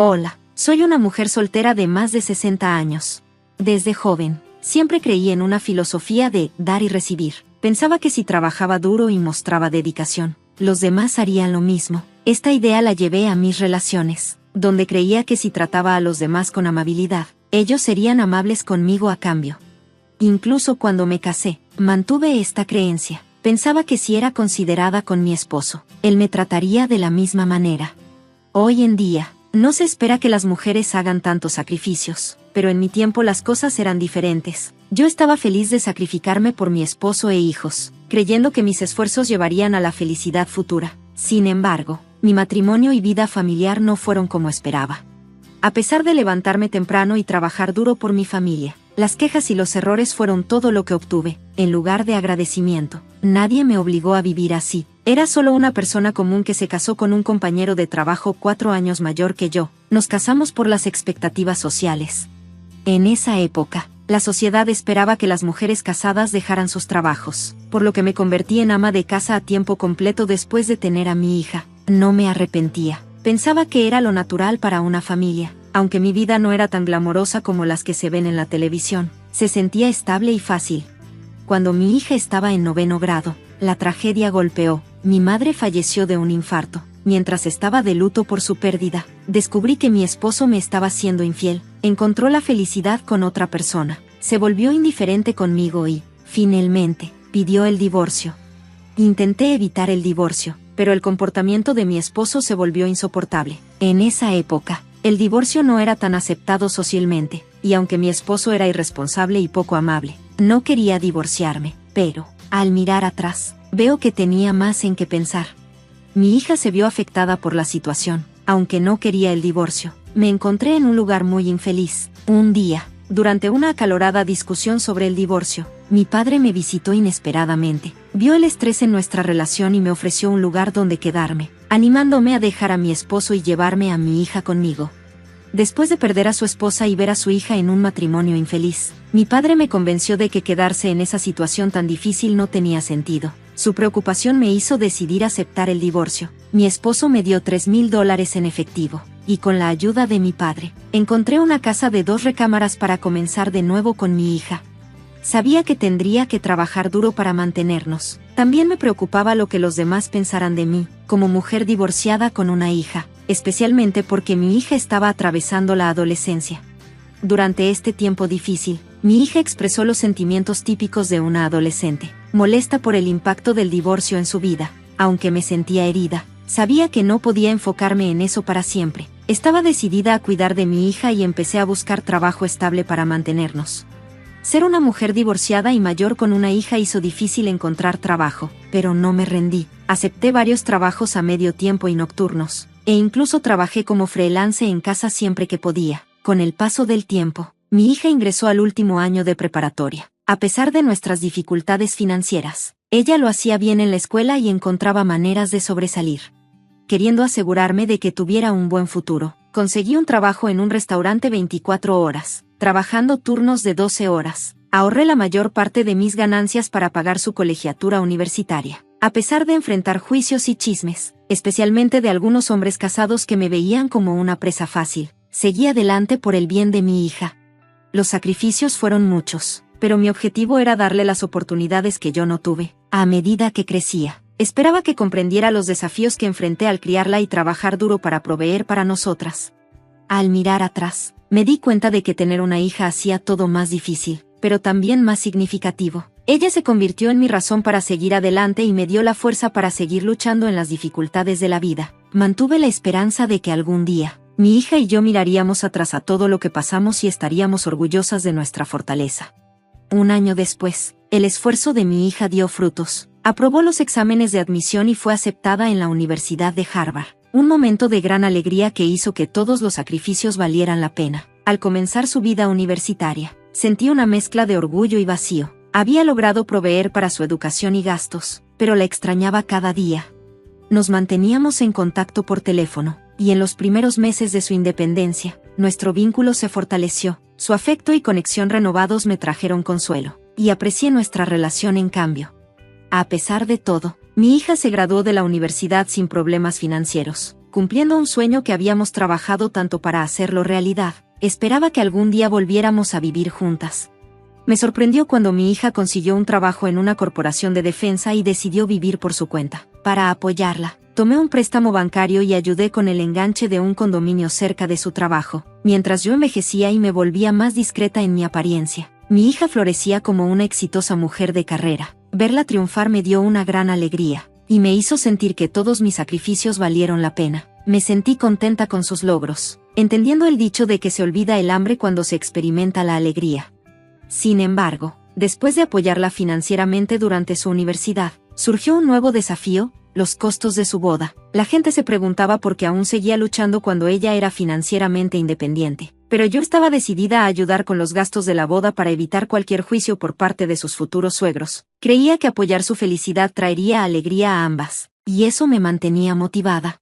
Hola, soy una mujer soltera de más de 60 años. Desde joven, siempre creí en una filosofía de dar y recibir. Pensaba que si trabajaba duro y mostraba dedicación, los demás harían lo mismo. Esta idea la llevé a mis relaciones, donde creía que si trataba a los demás con amabilidad, ellos serían amables conmigo a cambio. Incluso cuando me casé, mantuve esta creencia. Pensaba que si era considerada con mi esposo, él me trataría de la misma manera. Hoy en día, no se espera que las mujeres hagan tantos sacrificios, pero en mi tiempo las cosas eran diferentes. Yo estaba feliz de sacrificarme por mi esposo e hijos, creyendo que mis esfuerzos llevarían a la felicidad futura. Sin embargo, mi matrimonio y vida familiar no fueron como esperaba. A pesar de levantarme temprano y trabajar duro por mi familia, las quejas y los errores fueron todo lo que obtuve, en lugar de agradecimiento. Nadie me obligó a vivir así. Era solo una persona común que se casó con un compañero de trabajo 4 años mayor que yo. Nos casamos por las expectativas sociales. En esa época, la sociedad esperaba que las mujeres casadas dejaran sus trabajos, por lo que me convertí en ama de casa a tiempo completo después de tener a mi hija. No me arrepentía. Pensaba que era lo natural para una familia. Aunque mi vida no era tan glamorosa como las que se ven en la televisión, se sentía estable y fácil. Cuando mi hija estaba en 9º grado, la tragedia golpeó. Mi madre falleció de un infarto. Mientras estaba de luto por su pérdida, descubrí que mi esposo me estaba siendo infiel. Encontró la felicidad con otra persona. Se volvió indiferente conmigo y, finalmente, pidió el divorcio. Intenté evitar el divorcio, pero el comportamiento de mi esposo se volvió insoportable. En esa época, el divorcio no era tan aceptado socialmente, y aunque mi esposo era irresponsable y poco amable, no quería divorciarme. Pero, al mirar atrás, veo que tenía más en qué pensar. Mi hija se vio afectada por la situación. Aunque no quería el divorcio, me encontré en un lugar muy infeliz. Un día, durante una acalorada discusión sobre el divorcio, mi padre me visitó inesperadamente. Vio el estrés en nuestra relación y me ofreció un lugar donde quedarme, animándome a dejar a mi esposo y llevarme a mi hija conmigo. Después de perder a su esposa y ver a su hija en un matrimonio infeliz, mi padre me convenció de que quedarse en esa situación tan difícil no tenía sentido. Su preocupación me hizo decidir aceptar el divorcio. Mi esposo me dio $3,000 en efectivo, y con la ayuda de mi padre, encontré una casa de 2 recámaras para comenzar de nuevo con mi hija. Sabía que tendría que trabajar duro para mantenernos. También me preocupaba lo que los demás pensaran de mí, como mujer divorciada con una hija, especialmente porque mi hija estaba atravesando la adolescencia. Durante este tiempo difícil, mi hija expresó los sentimientos típicos de una adolescente, molesta por el impacto del divorcio en su vida. Aunque me sentía herida, sabía que no podía enfocarme en eso para siempre. Estaba decidida a cuidar de mi hija y empecé a buscar trabajo estable para mantenernos. Ser una mujer divorciada y mayor con una hija hizo difícil encontrar trabajo, pero no me rendí. Acepté varios trabajos a medio tiempo y nocturnos, e incluso trabajé como freelance en casa siempre que podía. Con el paso del tiempo, mi hija ingresó al último año de preparatoria. A pesar de nuestras dificultades financieras, ella lo hacía bien en la escuela y encontraba maneras de sobresalir. Queriendo asegurarme de que tuviera un buen futuro, conseguí un trabajo en un restaurante 24 horas, trabajando turnos de 12 horas. Ahorré la mayor parte de mis ganancias para pagar su colegiatura universitaria. A pesar de enfrentar juicios y chismes, especialmente de algunos hombres casados que me veían como una presa fácil, seguí adelante por el bien de mi hija. Los sacrificios fueron muchos, pero mi objetivo era darle las oportunidades que yo no tuve. A medida que crecía, esperaba que comprendiera los desafíos que enfrenté al criarla y trabajar duro para proveer para nosotras. Al mirar atrás, me di cuenta de que tener una hija hacía todo más difícil, pero también más significativo. Ella se convirtió en mi razón para seguir adelante y me dio la fuerza para seguir luchando en las dificultades de la vida. Mantuve la esperanza de que algún día, mi hija y yo miraríamos atrás a todo lo que pasamos y estaríamos orgullosas de nuestra fortaleza. Un año después, el esfuerzo de mi hija dio frutos. Aprobó los exámenes de admisión y fue aceptada en la Universidad de Harvard. Un momento de gran alegría que hizo que todos los sacrificios valieran la pena. Al comenzar su vida universitaria, sentí una mezcla de orgullo y vacío. Había logrado proveer para su educación y gastos, pero la extrañaba cada día. Nos manteníamos en contacto por teléfono, y en los primeros meses de su independencia, nuestro vínculo se fortaleció. Su afecto y conexión renovados me trajeron consuelo, y aprecié nuestra relación en cambio. A pesar de todo, mi hija se graduó de la universidad sin problemas financieros. cumpliendo un sueño que habíamos trabajado tanto para hacerlo realidad. Esperaba que algún día volviéramos a vivir juntas. Me sorprendió cuando mi hija consiguió un trabajo en una corporación de defensa y decidió vivir por su cuenta. Para apoyarla, tomé un préstamo bancario y ayudé con el enganche de un condominio cerca de su trabajo. Mientras yo envejecía y me volvía más discreta en mi apariencia, mi hija florecía como una exitosa mujer de carrera. Verla triunfar me dio una gran alegría, y me hizo sentir que todos mis sacrificios valieron la pena. Me sentí contenta con sus logros, entendiendo el dicho de que se olvida el hambre cuando se experimenta la alegría. Sin embargo, después de apoyarla financieramente durante su universidad, surgió un nuevo desafío: los costos de su boda. La gente se preguntaba por qué aún seguía luchando cuando ella era financieramente independiente. Pero yo estaba decidida a ayudar con los gastos de la boda para evitar cualquier juicio por parte de sus futuros suegros. Creía que apoyar su felicidad traería alegría a ambas, y eso me mantenía motivada.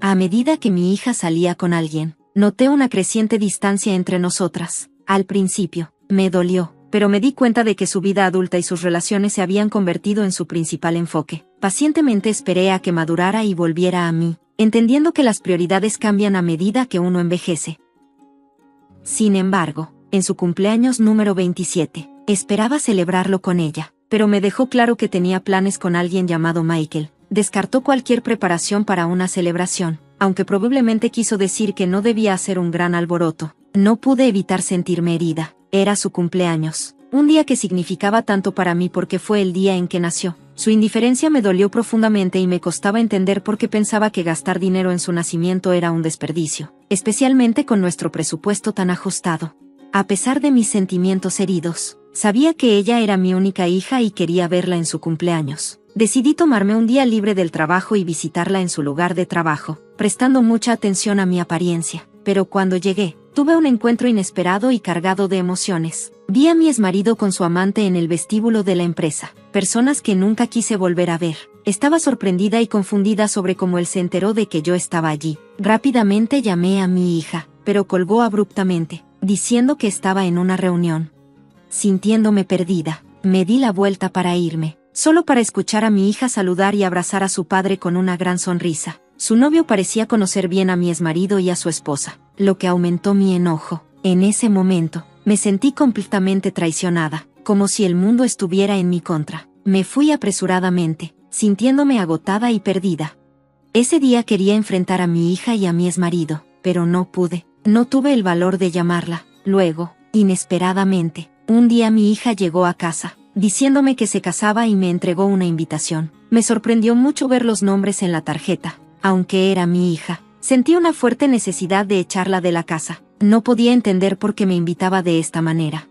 A medida que mi hija salía con alguien, noté una creciente distancia entre nosotras. Al principio, me dolió, pero me di cuenta de que su vida adulta y sus relaciones se habían convertido en su principal enfoque. Pacientemente esperé a que madurara y volviera a mí, entendiendo que las prioridades cambian a medida que uno envejece. Sin embargo, en su cumpleaños número 27, esperaba celebrarlo con ella, pero me dejó claro que tenía planes con alguien llamado Michael. Descartó cualquier preparación para una celebración, aunque probablemente quiso decir que no debía hacer un gran alboroto. No pude evitar sentirme herida. Era su cumpleaños, un día que significaba tanto para mí porque fue el día en que nació. Su indiferencia me dolió profundamente y me costaba entender por qué pensaba que gastar dinero en su nacimiento era un desperdicio, especialmente con nuestro presupuesto tan ajustado. A pesar de mis sentimientos heridos, sabía que ella era mi única hija y quería verla en su cumpleaños. Decidí tomarme un día libre del trabajo y visitarla en su lugar de trabajo, prestando mucha atención a mi apariencia. Pero cuando llegué, tuve un encuentro inesperado y cargado de emociones. Vi a mi exmarido con su amante en el vestíbulo de la empresa, personas que nunca quise volver a ver. Estaba sorprendida y confundida sobre cómo él se enteró de que yo estaba allí. Rápidamente llamé a mi hija, pero colgó abruptamente, diciendo que estaba en una reunión. Sintiéndome perdida, me di la vuelta para irme, solo para escuchar a mi hija saludar y abrazar a su padre con una gran sonrisa. Su novio parecía conocer bien a mi exmarido y a su esposa, lo que aumentó mi enojo. En ese momento, me sentí completamente traicionada, como si el mundo estuviera en mi contra. Me fui apresuradamente, sintiéndome agotada y perdida. Ese día quería enfrentar a mi hija y a mi exmarido, pero no pude. No tuve el valor de llamarla. Luego, inesperadamente, un día mi hija llegó a casa, diciéndome que se casaba y me entregó una invitación. Me sorprendió mucho ver los nombres en la tarjeta. Aunque era mi hija, sentí una fuerte necesidad de echarla de la casa. No podía entender por qué me invitaba de esta manera.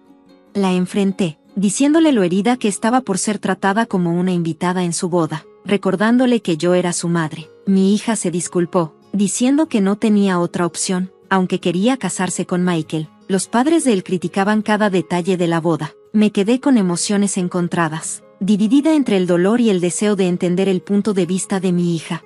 La enfrenté, diciéndole lo herida que estaba por ser tratada como una invitada en su boda, recordándole que yo era su madre. Mi hija se disculpó, diciendo que no tenía otra opción, aunque quería casarse con Michael. Los padres de él criticaban cada detalle de la boda. Me quedé con emociones encontradas, dividida entre el dolor y el deseo de entender el punto de vista de mi hija.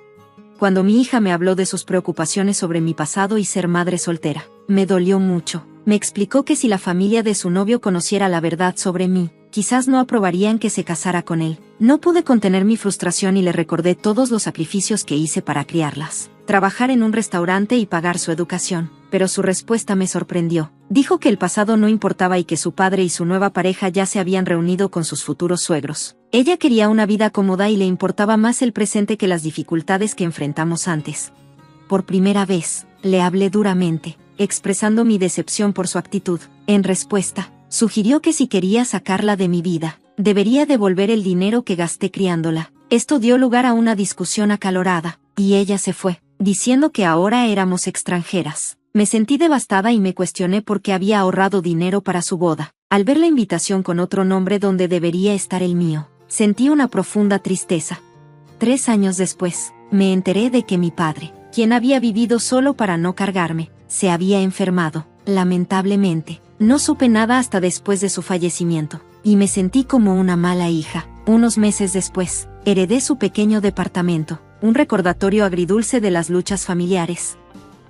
Cuando mi hija me habló de sus preocupaciones sobre mi pasado y ser madre soltera, me dolió mucho. Me explicó que si la familia de su novio conociera la verdad sobre mí, quizás no aprobarían que se casara con él. No pude contener mi frustración y le recordé todos los sacrificios que hice para criarlas, trabajar en un restaurante y pagar su educación. Pero su respuesta me sorprendió. Dijo que el pasado no importaba y que su padre y su nueva pareja ya se habían reunido con sus futuros suegros. Ella quería una vida cómoda y le importaba más el presente que las dificultades que enfrentamos antes. Por primera vez, le hablé duramente, expresando mi decepción por su actitud. En respuesta, sugirió que si quería sacarla de mi vida, debería devolver el dinero que gasté criándola. Esto dio lugar a una discusión acalorada, y ella se fue, diciendo que ahora éramos extranjeras. Me sentí devastada y me cuestioné por qué había ahorrado dinero para su boda. Al ver la invitación con otro nombre donde debería estar el mío, sentí una profunda tristeza. 3 años después, me enteré de que mi padre, quien había vivido solo para no cargarme, se había enfermado. Lamentablemente, no supe nada hasta después de su fallecimiento, y me sentí como una mala hija. Unos meses después, heredé su pequeño departamento, un recordatorio agridulce de las luchas familiares.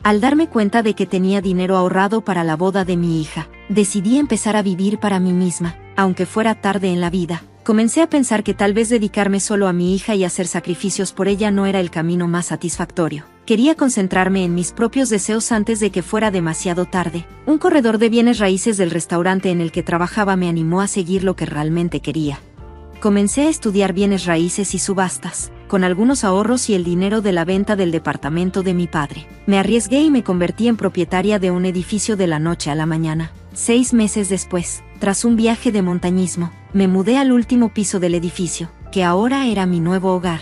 Al darme cuenta de que tenía dinero ahorrado para la boda de mi hija, decidí empezar a vivir para mí misma, aunque fuera tarde en la vida. Comencé a pensar que tal vez dedicarme solo a mi hija y hacer sacrificios por ella no era el camino más satisfactorio. Quería concentrarme en mis propios deseos antes de que fuera demasiado tarde. Un corredor de bienes raíces del restaurante en el que trabajaba me animó a seguir lo que realmente quería. Comencé a estudiar bienes raíces y subastas, con algunos ahorros y el dinero de la venta del departamento de mi padre. Me arriesgué y me convertí en propietaria de un edificio de la noche a la mañana. 6 meses después, tras un viaje de montañismo, me mudé al último piso del edificio, que ahora era mi nuevo hogar.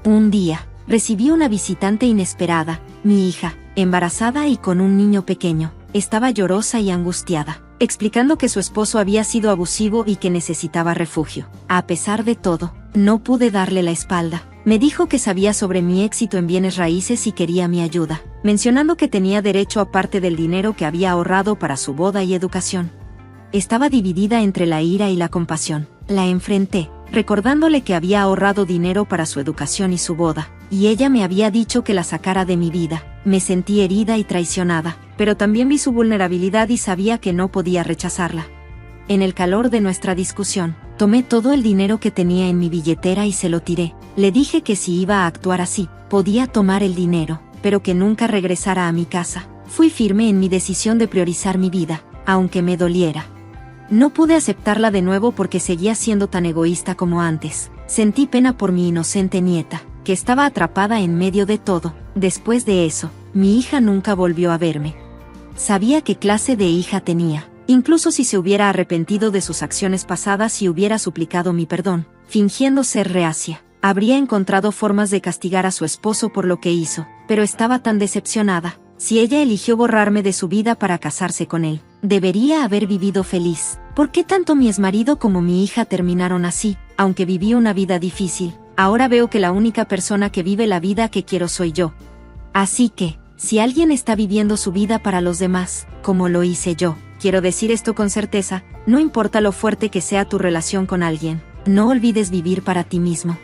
Un día, recibí una visitante inesperada. Mi hija, embarazada y con un niño pequeño, estaba llorosa y angustiada, explicando que su esposo había sido abusivo y que necesitaba refugio. A pesar de todo, no pude darle la espalda. Me dijo que sabía sobre mi éxito en bienes raíces y quería mi ayuda, mencionando que tenía derecho a parte del dinero que había ahorrado para su boda y educación. Estaba dividida entre la ira y la compasión. La enfrenté, recordándole que había ahorrado dinero para su educación y su boda, y ella me había dicho que la sacara de mi vida. Me sentí herida y traicionada, pero también vi su vulnerabilidad y sabía que no podía rechazarla. En el calor de nuestra discusión, tomé todo el dinero que tenía en mi billetera y se lo tiré. Le dije que si iba a actuar así, podía tomar el dinero, pero que nunca regresara a mi casa. Fui firme en mi decisión de priorizar mi vida, aunque me doliera. No pude aceptarla de nuevo porque seguía siendo tan egoísta como antes. Sentí pena por mi inocente nieta, que estaba atrapada en medio de todo. Después de eso, mi hija nunca volvió a verme. Sabía qué clase de hija tenía. Incluso si se hubiera arrepentido de sus acciones pasadas y hubiera suplicado mi perdón, fingiendo ser reacia, habría encontrado formas de castigar a su esposo por lo que hizo, pero estaba tan decepcionada. Si ella eligió borrarme de su vida para casarse con él, debería haber vivido feliz. ¿Por qué tanto mi exmarido como mi hija terminaron así? Aunque viví una vida difícil, ahora veo que la única persona que vive la vida que quiero soy yo. Así que, si alguien está viviendo su vida para los demás, como lo hice yo, quiero decir esto con certeza, no importa lo fuerte que sea tu relación con alguien, no olvides vivir para ti mismo.